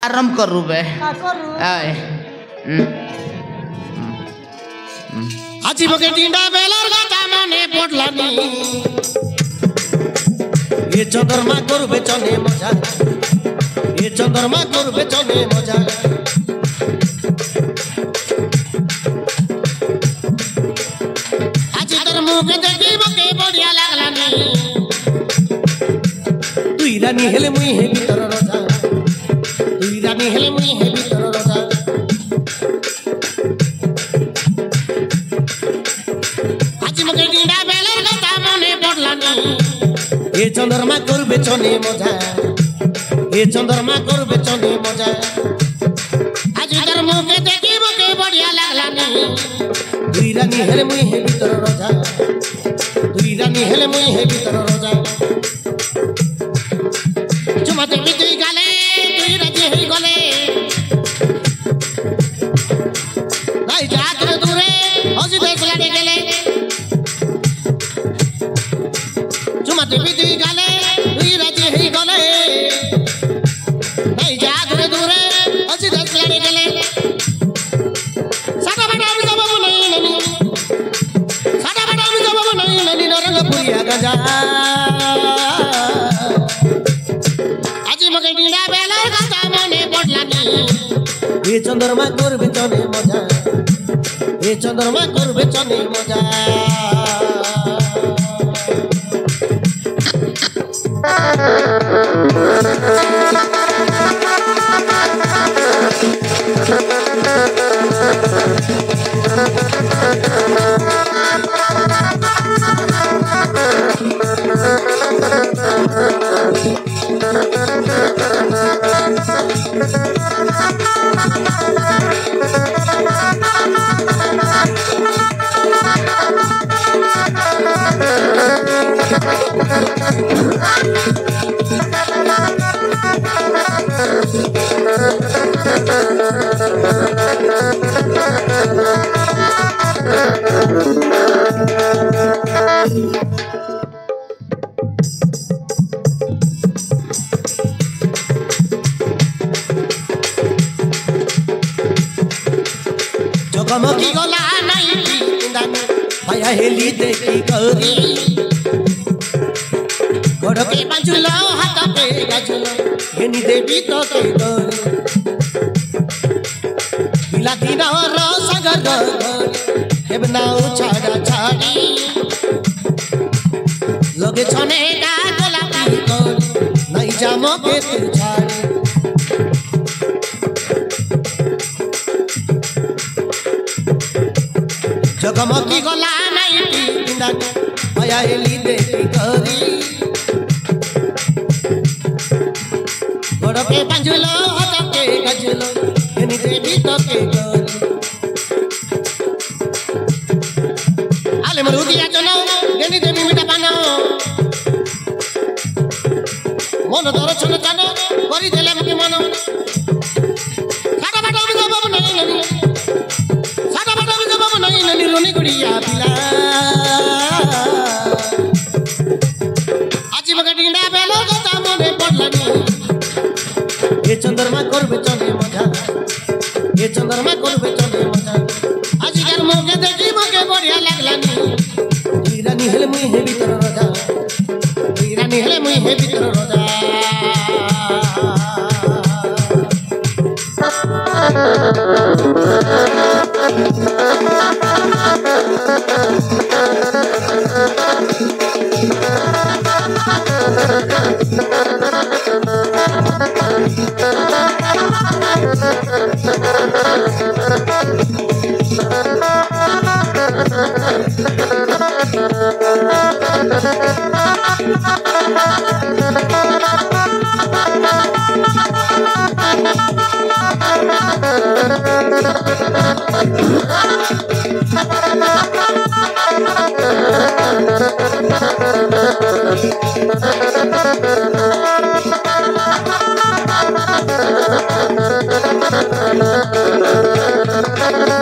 आराम करू बे आए আজি বকে টিন্ডা বেলার কথা মনে পড়লানি এ চন্দ্রমা করবে চলে মজা এ চন্দ্রমা করবে চলে মজা আজি তোর মুখে দেখি বকে বড়িয়া লাগলানি তুই রানী হেলে মুই হে ভিতর রজা তুই রানী হেলে মুই হে ভিতর রজা এ চন্দ্রমা করবে চলে মজা এ চন্দ্রমা করবে চলে মজা আজ তার মুখে দেখি বকে বড়িয়া লাগলানি দুই রানী হেলে মুই হে ভিতর রজা দুই রানী হেলে মুই হে ভিতর রজা চুমাতে তুই গালে তুই রাজি হই গলে নাই যা করে দূরে হজি দেশ লাগে গেলে চুমাতে তুই গালে তুই রাজি হই গলে নাই যা করে দূরে হজি দেশ লাগে গেলে সাদা বাটা আমি যাব নাই নানি সাদা বাটা আমি যাব নাই নানি নরঙ্গ পুরিয়া গাজা আজি মকে ডিডা বেলার কথা মনে পড়লানি এ চন্দ্রমা করবে চলে মজা এ চন্দ্রমা করবে চলে মজা জগমগি গলা নাই দানি ভায়া হেলি দেখি গরি গড়কে বাজুলো হাততে গাজুলো এনি দেবী তোকে গরি বিলাতি না রসগর হেবনাও ছাড়া ছাড়ি লগে ছনে গা গোলাপি গরি নাই জামকে তুই ছাড়ি জগমগি গলা নাই দানি ভায়া হেলি দেখি গরি গড়কে বাজুলো হাততে গাজুলো এনি দেবী তোকে গরি আলে মরুদিয়া জনো এনি দেবী মিটা পানো মন দর্শন জানো করি দিলে মুখে মন সাদা বাটা আমি যাব নাই নানি সাদা বাটা আমি যাব নাই নানি রনি গুড়িয়া পিলা আজি বকে ডিডা বেলার কথা মনে পড়লানি এ চন্দ্রমা করবে চলে মজা এ চন্দ্রমা করবে চলে মজা আজিকার মুখে দেখি বকে বড়িয়া লাগলানি দুই রানী হেলে মুই হে ভিতর রজা দুই রানী হেলে মুই হে ভিতর রজা Ha ha ha ha!